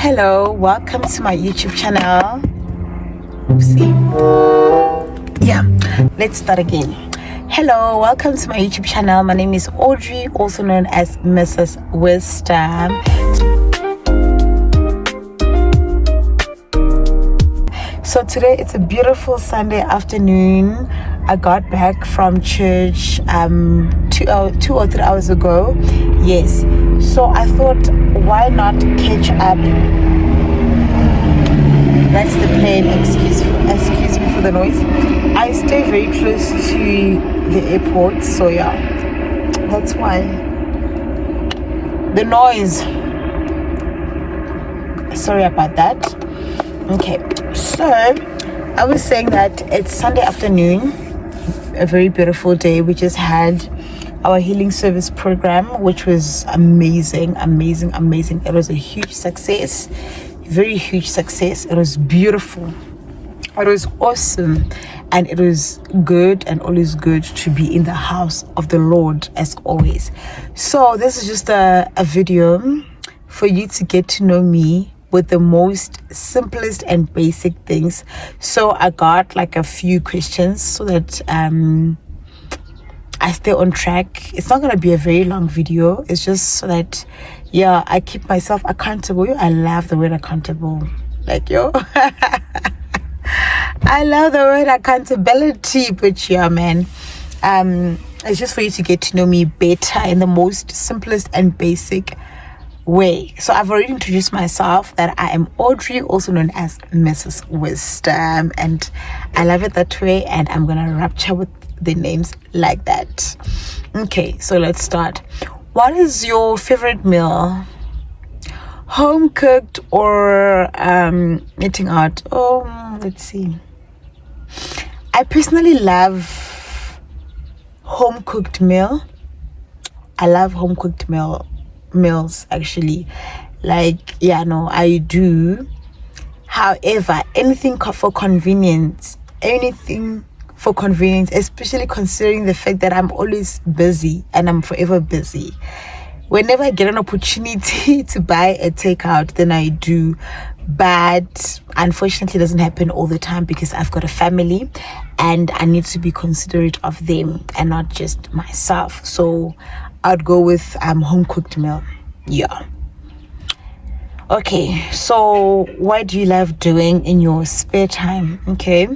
Hello, welcome to my YouTube channel. Oopsie. Yeah, let's start again. Hello, welcome to my YouTube channel. My name is Audrey, also known as Mrs. Wisdom. So today it's a beautiful Sunday afternoon. I got back from church 2 or 3 hours ago. Yes, so I thought, why not catch up? That's the plane. Excuse me for the noise. I stay very close to the airport, so yeah, that's why the noise. Sorry about that. Okay, so I was saying that it's Sunday afternoon, a very beautiful day. We just had our healing service program, which was amazing. It was a huge success, very huge success. It was beautiful, it was awesome, and it was good and always good to be in the house of the Lord as always. So this is just a video for you to get to know me with the most simplest and basic things. So I got like a few questions so that I stay on track. It's not gonna be a very long video. It's just so that, yeah, I keep myself accountable. I love the word accountable. Like, yo, I love the word accountability. But yeah, man, it's just for you to get to know me better in the most simplest and basic way. So I've already introduced myself that I am Audrey, also known as Mrs. Wisdom, and I love it that way, and I'm gonna rapture with the names like that. Okay, so let's start. What is your favorite meal? Home cooked or eating out? Let's see. I personally love home cooked meal. I love home cooked meals actually. Like, yeah, no, I do. However, anything for convenience, especially considering the fact that I'm always busy and I'm forever busy. Whenever I get an opportunity to buy a takeout, then I do. But unfortunately, it doesn't happen all the time because I've got a family and I need to be considerate of them and not just myself. So I'd go with home cooked meal. Yeah. Okay, so what do you love doing in your spare time? Okay,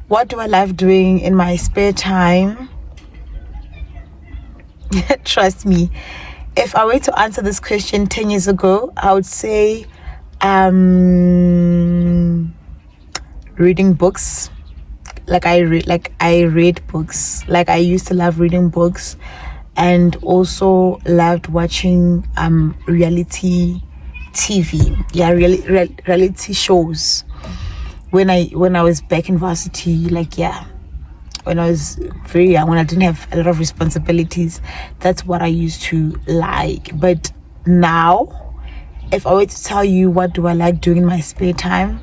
what do I love doing in my spare time? Trust me, if I were to answer this question 10 years ago, I would say reading books. I read books. Like, I used to love reading books, and also loved watching reality TV. Yeah, reality shows. When I was back in varsity, like, yeah, when I was very young, when I didn't have a lot of responsibilities, that's what I used to like. But now, if I were to tell you what do I like doing in my spare time,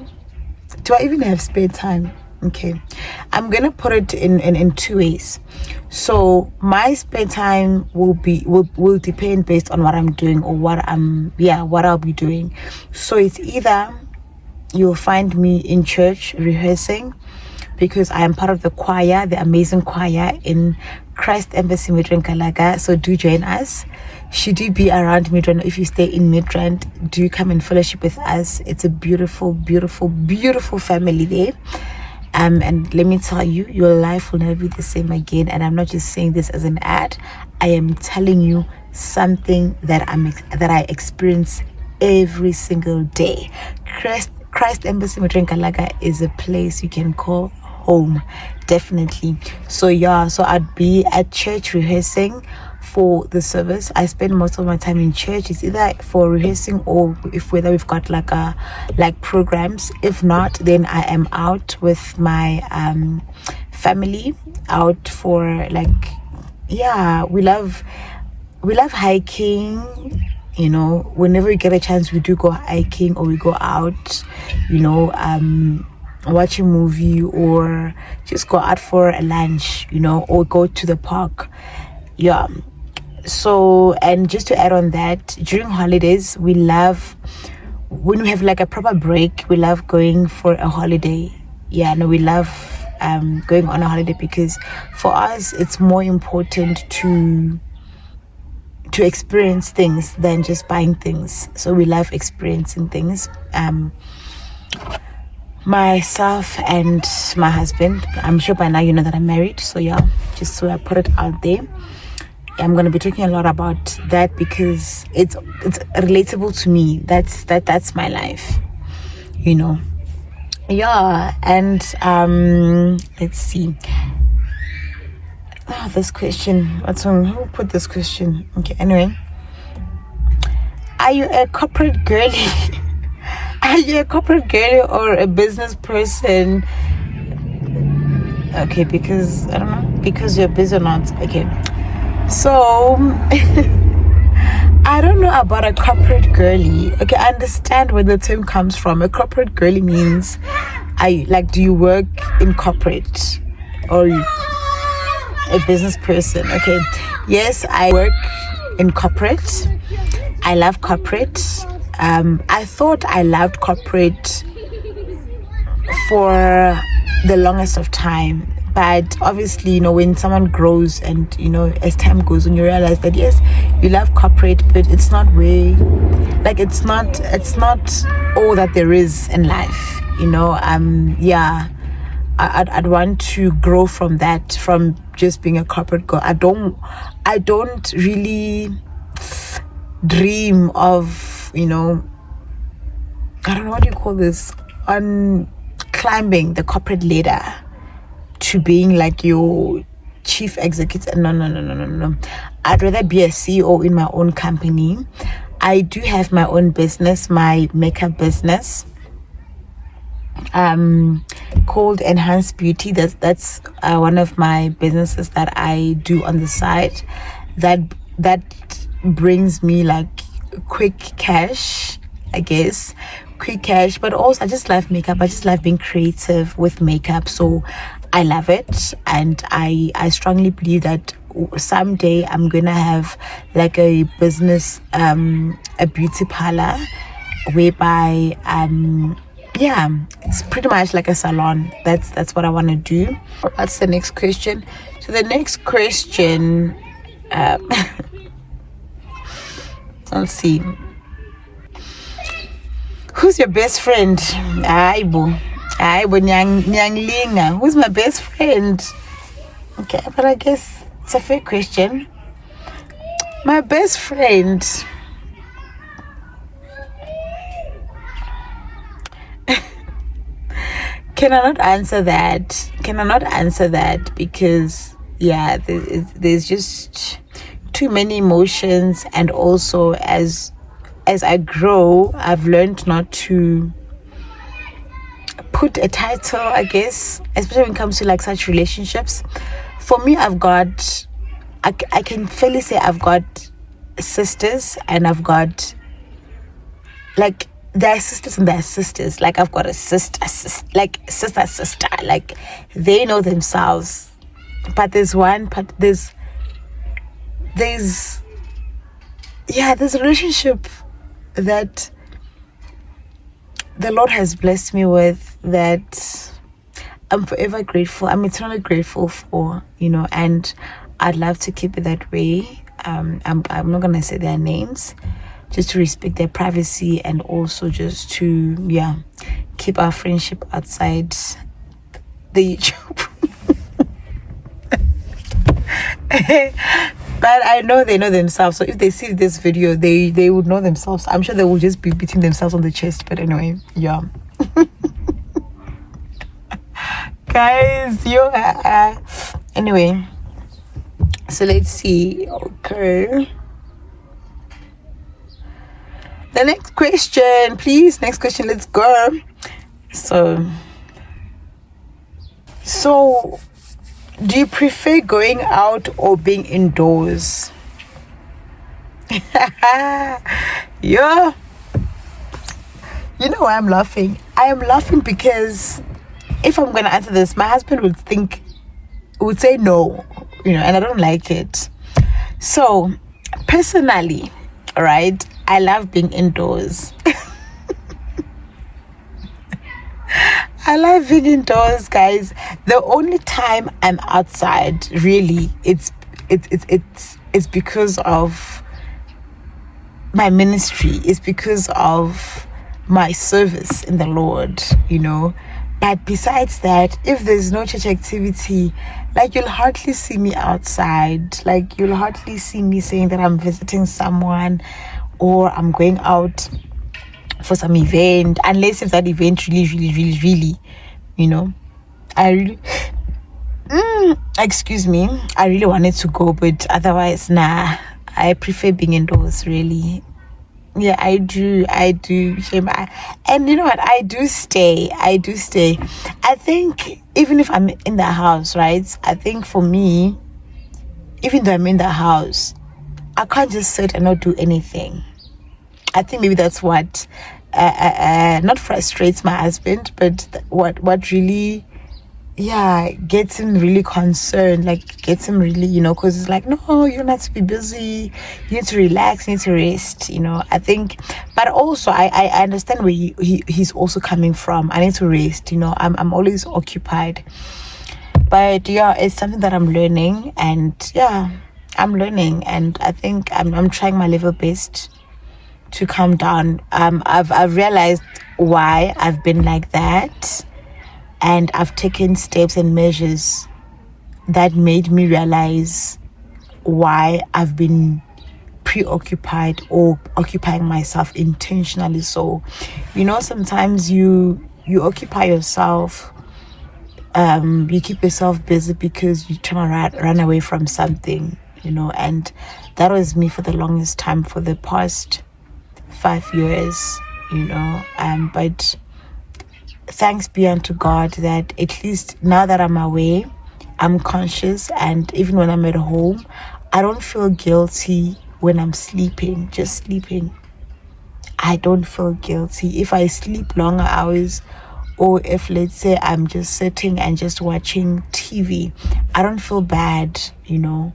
do I even have spare time? Okay, I'm gonna put it in two ways. So my spare time will depend based on what I'm doing or what I'll be doing. So it's either you'll find me in church rehearsing, because I am part of the choir, the amazing choir in Christ Embassy Midrand Kalaga. So do join us. Should you be around Midrand, if you stay in Midrand, do come and fellowship with us. It's a beautiful, beautiful, beautiful family there. And let me tell you, your life will never be the same again. And I'm not just saying this as an ad. I am telling you something that I experience every single day. Christ Embassy Midrand Kalaga is a place you can call home, definitely. So yeah, so I'd be at church rehearsing for the service. I spend most of my time in church. It's either for rehearsing or whether we've got like programs. If not, then I am out with my family, out for we love hiking. You know, whenever we get a chance, we do go hiking or we go out, watch a movie or just go out for a lunch, or go to the park. Yeah. So, and just to add on that, during holidays, we love when we have like a proper break, we love going for a holiday. Yeah, no, we love going on a holiday, because for us it's more important to experience things than just buying things. So we love experiencing things. Myself and my husband, I'm sure by now you know that I'm married, so yeah, just so I put it out there. I'm going to be talking a lot about that because it's relatable to me. That's my life, you know. Yeah. And let's see. This question, what's wrong? Who put this question? Okay, anyway, are you a corporate girly? Are you a corporate girly or a business person? Okay, because I don't know, because you're busy or not. Okay, so I don't know about a corporate girly. Okay, I understand where the term comes from. A corporate girly means, do you work in corporate, or a business person? Okay, yes, I work in corporate. I love corporate. I thought I loved corporate for the longest of time, but obviously, when someone grows and as time goes on, you realize that yes, you love corporate, but it's not it's not all that there is in life. Yeah, I'd want to grow from that, from just being a corporate girl. I don't really dream of, I don't know, what do you call this, on climbing the corporate ladder to being like your chief executive. No. I'd rather be a CEO in my own company. I do have my own business, my makeup business, called Enhanced Beauty. That's one of my businesses that I do on the side, that brings me like quick cash, I guess. Quick cash, but also I just love makeup. I just love being creative with makeup, so I love it. And I strongly believe that someday I'm gonna have like a business, a beauty parlor, whereby yeah, it's pretty much like a salon. That's what I want to do. What's the next question? So the next question, let's see, who's your best friend? Aibo Nyanglinga. Who's my best friend? Okay, but I guess it's a fair question. My best friend, Can I not answer that? Because yeah, there's just too many emotions, and also as I grow, I've learned not to put a title, I guess, especially when it comes to like such relationships. For me, I can fairly say I've got sisters, and I've got like, there are sisters and there are sisters. Like, I've got a sister, like sister. Like, they know themselves. But there's a relationship that the Lord has blessed me with, that I'm forever grateful. I'm eternally grateful for, and I'd love to keep it that way. I'm not gonna say their names, just to respect their privacy, and also just to keep our friendship outside the YouTube. But I know they know themselves, so if they see this video, they would know themselves. I'm sure they will just be beating themselves on the chest. But anyway, yeah. Guys, anyway, so let's see. Okay, the next question, please. Next question, let's go. So do you prefer going out or being indoors? Yeah. You know why I'm laughing? I am laughing because if I'm going to answer this, my husband would say no, and I don't like it. So personally, right, I love being indoors. I love being indoors, guys. The only time I'm outside, really, it's because of my ministry. It's because of my service in the Lord, you know. But besides that, if there's no church activity, like, you'll hardly see me outside. Like, you'll hardly see me saying that I'm visiting someone or I'm going out for some event, unless if that event really, you know, I really excuse me, I really wanted to go, but otherwise, nah, I prefer being indoors, really. Yeah, I do. Shame. And you know what? I do stay. I think even if I'm in the house, right? I think for me, even though I'm in the house, I can't just sit and not do anything. I think maybe that's what not frustrates my husband, but what really, yeah, gets him really concerned, like, gets him really, you know, because it's like, no, you don't have to be busy, you need to relax, you need to rest, you know. I think, but also I understand where he's also coming from. I need to rest, you know. I'm always occupied, but yeah, it's something that I'm learning, and yeah, I'm learning, and I think I'm trying my level best to calm down. I've realized why I've been like that, and I've taken steps and measures that made me realize why I've been preoccupied or occupying myself intentionally. So, you know, sometimes you occupy yourself, you keep yourself busy because you're trying to run away from something, you know. And that was me for the longest time, for the past 5 years, you know. But thanks be unto God that at least now that I'm away, I'm conscious, and even when I'm at home, I don't feel guilty when I'm sleeping, just sleeping. I don't feel guilty if I sleep longer hours, or if, let's say, I'm just sitting and just watching TV. I don't feel bad, you know.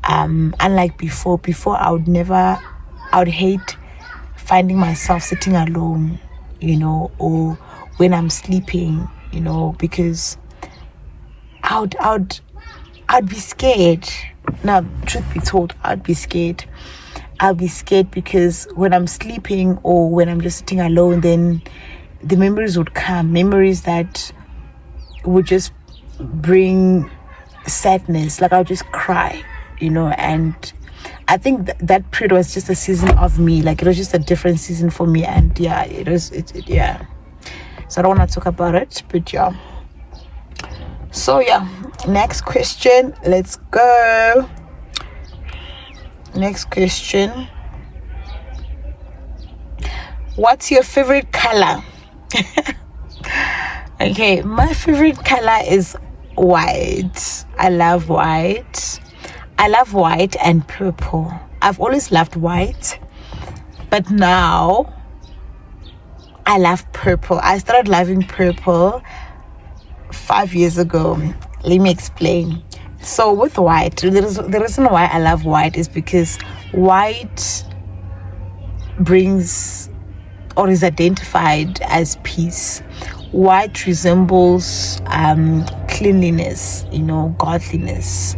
Unlike before I would hate finding myself sitting alone, you know, or when I'm sleeping, you know, because I'd be scared. Now, truth be told, I'd be scared. I'll be scared because when I'm sleeping or when I'm just sitting alone, then the memories would come, memories that would just bring sadness. Like, I'll just cry, you know. And I think that period was just a season of me. Like, it was just a different season for me. And yeah, yeah. So I don't want to talk about it, but yeah. So yeah, next question. Let's go. Next question. What's your favorite color? Okay, my favorite color is white. I love white and purple. I've always loved white, but now I love purple. I started loving purple 5 years ago. Let me explain. So with white, the reason why I love white is because white brings or is identified as peace. White resembles cleanliness, you know, godliness.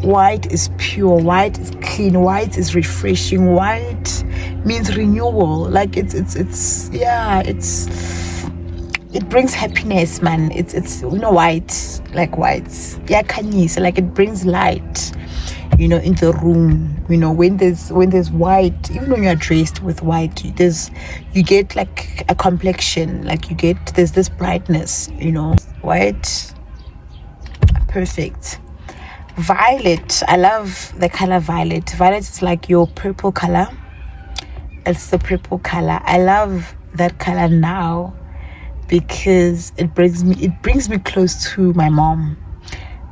White is pure, white is clean, white is refreshing, white means renewal. Like, it brings happiness, man. It's you know, white, like white, yeah, kanyisa, like, it brings light, you know, in the room. You know, when there's white, even when you're dressed with white, you get like a complexion, like, there's this brightness, you know. White, perfect. Violet, I love the color violet. Violet is like your purple color. It's the purple color. I love that color now because it brings me close to my mom.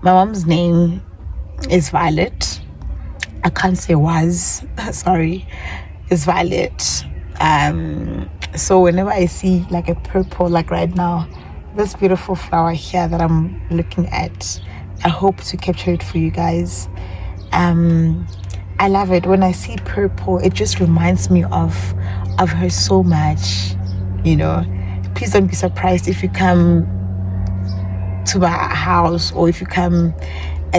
My mom's name is Violet. I can't say was. Sorry. It's Violet. So whenever I see like a purple, like right now, this beautiful flower here that I'm looking at, I hope to capture it for you guys. I love it. When I see purple, it just reminds me of her so much, you know. Please don't be surprised if you come to my house, or if you come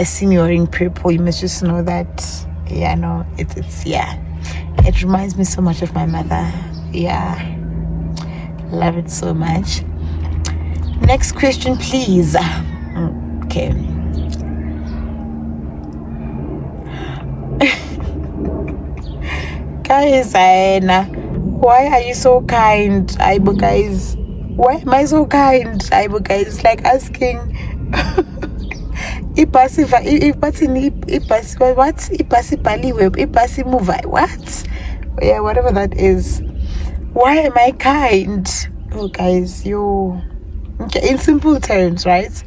see me wearing purple, you must just know that, yeah, no, it's yeah, it reminds me so much of my mother. Yeah, love it so much. Next question, please. Okay. Guys, why are you so kind? Aibo, guys, why am I so kind? Aibo, guys, like asking what? Yeah, whatever that is. Why am I kind? Oh, guys, okay, in simple terms, right?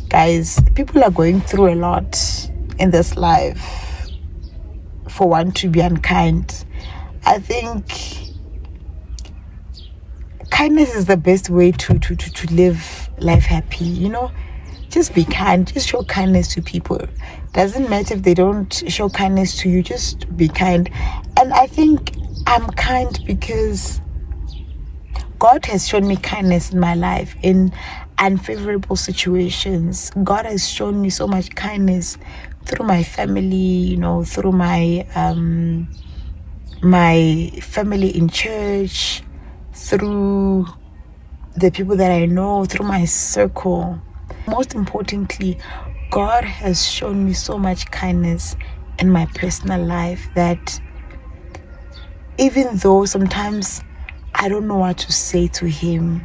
Guys, people are going through a lot in this life for one to be unkind. I think kindness is the best way to live life happy, you know. Just be kind, just show kindness to people. Doesn't matter if they don't show kindness to you, just be kind. And I think I'm kind because God has shown me kindness in my life in unfavorable situations. God has shown me so much kindness through my family, you know, through my my family in church, through the people that I know, through my circle. Most importantly, God has shown me so much kindness in my personal life that even though sometimes I don't know what to say to him,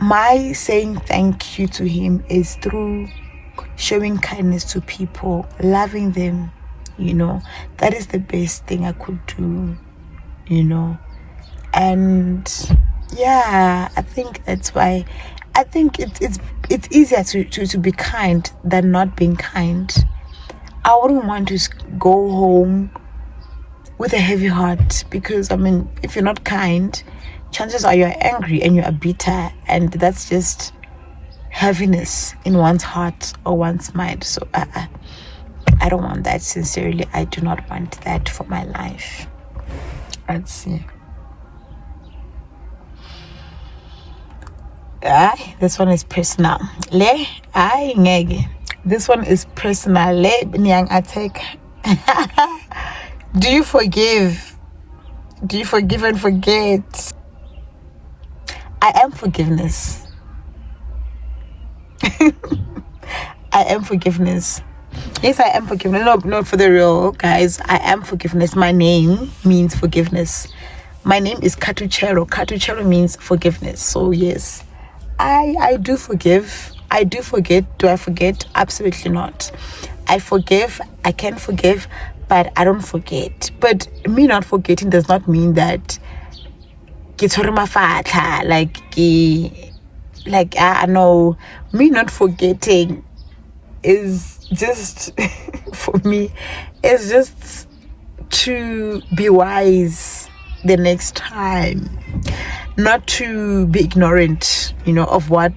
my saying thank you to him is through showing kindness to people, loving them, you know. That is the best thing I could do, you know. And yeah, I think that's why I think it's easier to be kind than not being kind. I wouldn't want to go home with a heavy heart, because I mean, if you're not kind, chances are you're angry and you're bitter, and that's just heaviness in one's heart or one's mind. So I don't want that. Sincerely, I do not want that for my life. Let's see. This one is personal. This one is personal. Attack. Do you forgive? Do you forgive and forget? I am forgiveness. I am forgiveness. Yes, I am forgiveness. No, for the real, guys. I am forgiveness. My name means forgiveness. My name is Katuchero. Katuchero means forgiveness. So yes, I do forgive. I do forget. Do I forget? Absolutely not. I forgive. I can forgive, but I don't forget. But me not forgetting does not mean that like I know. Me not forgetting is just for me, it's just to be wise the next time, not to be ignorant, you know, of what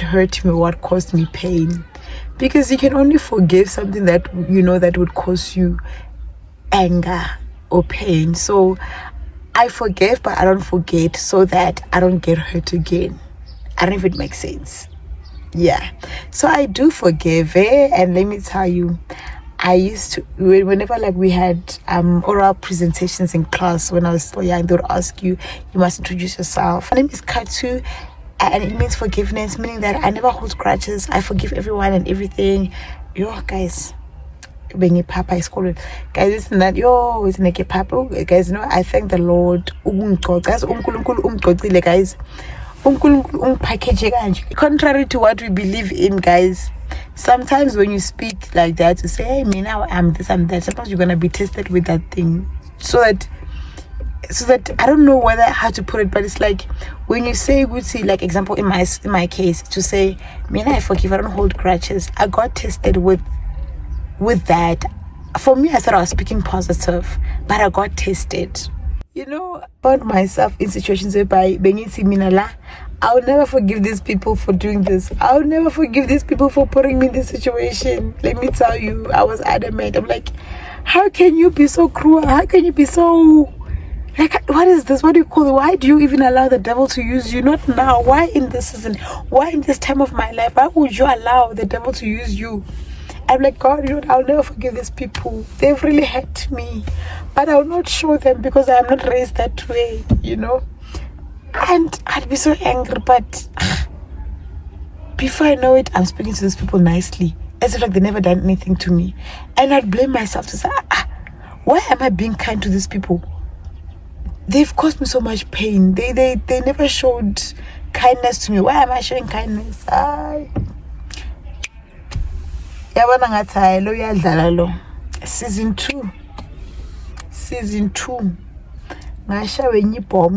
hurt me, what caused me pain, because you can only forgive something that you know that would cause you anger or pain. So I forgive, but I don't forget, so that I don't get hurt again. I don't know if it makes sense. Yeah, so I do forgive, and let me tell you, I used to, whenever like we had oral presentations in class when I was still young, they would ask you must introduce yourself. My name is Katu, and it means forgiveness, meaning that I never hold grudges. I forgive everyone and everything. Yo, guys, being a papa is called, guys, listen, that yo is like a papa, guys. You know, I thank the Lord. Guys, contrary to what we believe in, guys, sometimes when you speak like that, to say, hey, me now I'm this and that, sometimes you're gonna be tested with that thing, so that I don't know how to put it, but it's like when you say good, see, like example in my case, to say me now I forgive, I don't hold grudges. I got tested with that. For me, I thought I was speaking positive, but I got tested. You know, I found myself in situations whereby I'll never forgive these people for doing this. I'll never forgive these people for putting me in this situation. Let me tell you, I was adamant. I'm like, how can you be so cruel? How can you be so Like, what is this? What do you call it? Why do you even allow the devil to use you? Not now. Why in this season? Why in this time of my life? Why would you allow the devil to use you? I'm like, God, you know, I'll never forgive these people. They've really hurt me. But I will not show them because I am not raised that way, you know. And I'd be so angry, but before I know it, I'm speaking to these people nicely, as if like they never done anything to me. And I'd blame myself to say, why am I being kind to these people? They've caused me so much pain. They never showed kindness to me. Why am I showing kindness? Season 2.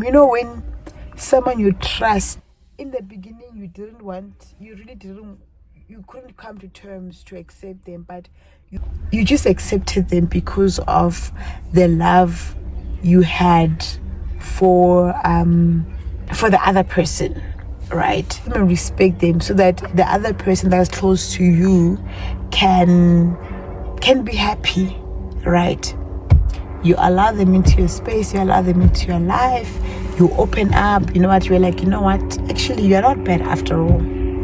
You know, when someone you trust, in the beginning you couldn't come to terms to accept them, but you just accepted them because of the love you had for the other person, right? And respect them so that the other person that's close to you can be happy, right? You allow them into your space, you allow them into your life, you open up, you know what, you're like, you know what, actually you're not bad after all,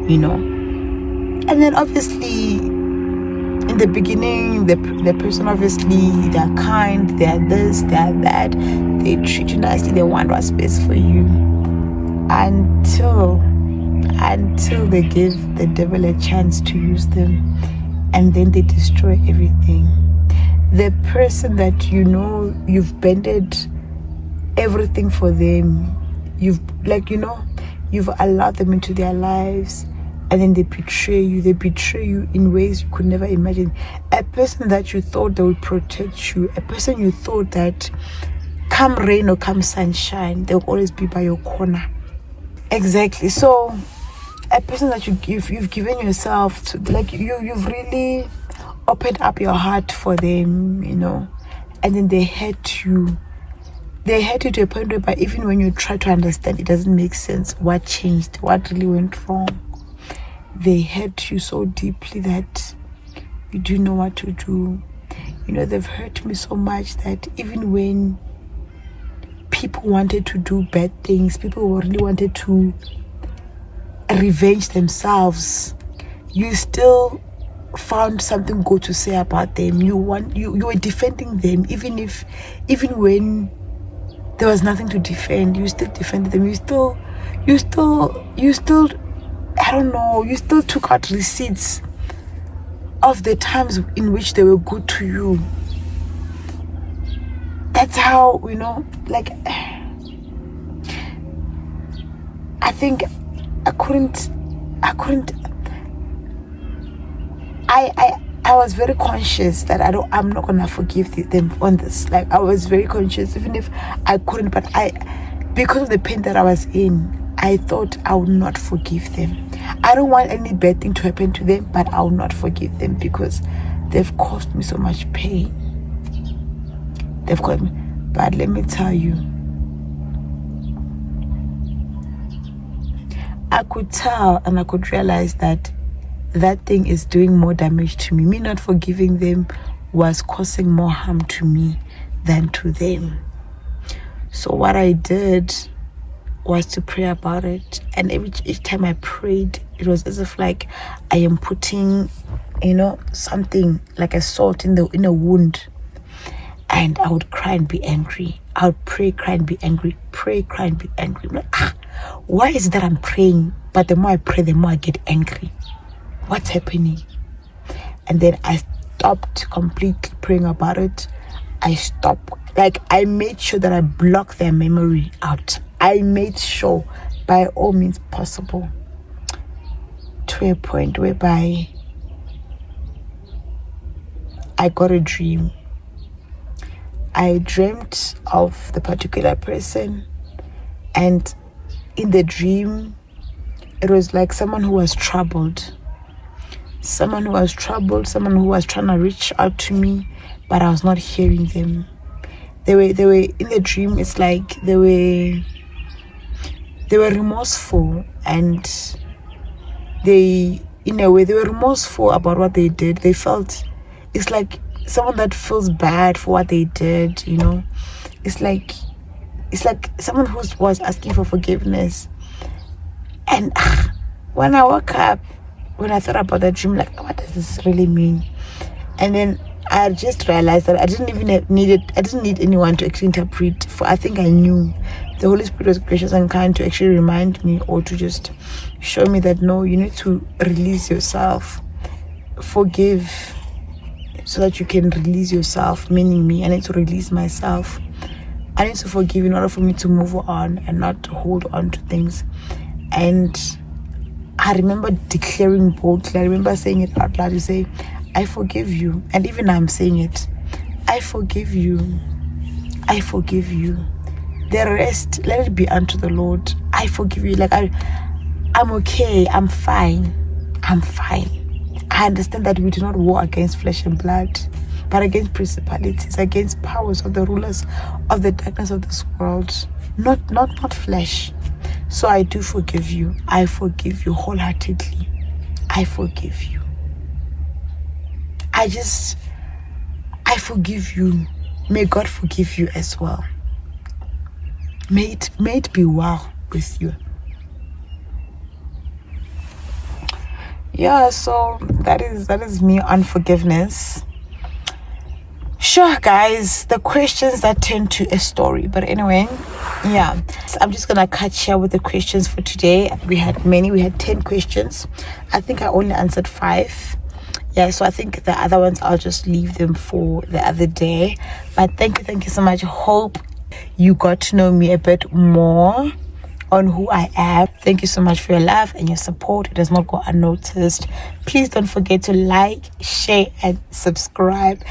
you know. And then obviously in the beginning, the person, obviously they're kind, they're this, they're that, they treat you nicely, they want what's best for you, until they give the devil a chance to use them, and then they destroy everything. The person that you know you've bended everything for them, you've allowed them into their lives, and then they betray you in ways you could never imagine. A person that you thought they would protect you, a person you thought that come rain or come sunshine, they'll always be by your corner. Exactly. So a person that you've given yourself to, like you've really opened up your heart for them, you know, and then they hurt you to a point where even when you try to understand, it doesn't make sense what changed, what really went wrong. They hurt you so deeply that you do know what to do. You know, they've hurt me so much that even when people wanted to do bad things, people really wanted to revenge themselves, you still found something good to say about them. You were defending them, even when there was nothing to defend. You still defended them. You still I don't know, you still took out receipts of the times in which they were good to you. That's how, you know, like, I think I was very conscious that I'm not gonna forgive them on this. Like, I was very conscious, even if I couldn't, but because of the pain that I was in, I thought I would not forgive them. I don't want any bad thing to happen to them, but I will not forgive them because they've caused me so much pain. They've caused me. But let me tell you, I could tell and I could realize that thing is doing more damage to me. Me not forgiving them was causing more harm to me than to them. So what I did was to pray about it, and each time I prayed, it was as if like I am putting, you know, something like a salt in a wound, and I would cry and be angry. I would pray, cry and be angry, pray, cry and be angry. I'm like, why is it that I'm praying, but the more I pray, the more I get angry? What's happening? And then I stopped completely praying about it. I stopped, like, I made sure that I blocked their memory out. I made sure by all means possible, to a point whereby I got a dream. I dreamt of the particular person, and in the dream, it was like someone who was troubled. Someone who was trying to reach out to me, but I was not hearing them. They were in the dream, it's like they were remorseful, and in a way they were remorseful about what they did. They felt, it's like someone that feels bad for what they did, you know. It's like it's like someone who was asking for forgiveness. And when I woke up, when I thought about that dream, like, what does this really mean? And then I just realized that I didn't need anyone to actually interpret. For I think I knew the Holy Spirit was gracious and kind to actually remind me, or to just show me that no, you need to release yourself, forgive, so that you can release yourself. Meaning me, I need to release myself. I need to forgive in order for me to move on and not hold on to things. And I remember declaring boldly, I remember saying it out loud, to say, I forgive you. And even I'm saying it, I forgive you. I forgive you. The rest, let it be unto the Lord. I forgive you. Like, I'm okay. I'm fine. I'm fine. I understand that we do not war against flesh and blood, but against principalities, against powers of the rulers of the darkness of this world. Not flesh. So I do forgive you. I forgive you wholeheartedly. I forgive you. I forgive you. May God forgive you as well. May it be well with you. Yeah, so that is me on forgiveness. Sure, guys, the questions that turn to a story. But anyway, yeah, so I'm just gonna cut here with the questions for today. We had 10 questions. I think I only answered 5. Yeah, so I think the other ones I'll just leave them for the other day. But thank you so much. Hope you got to know me a bit more on who I am. Thank you so much for your love and your support. It does not go unnoticed. Please don't forget to like, share, and subscribe.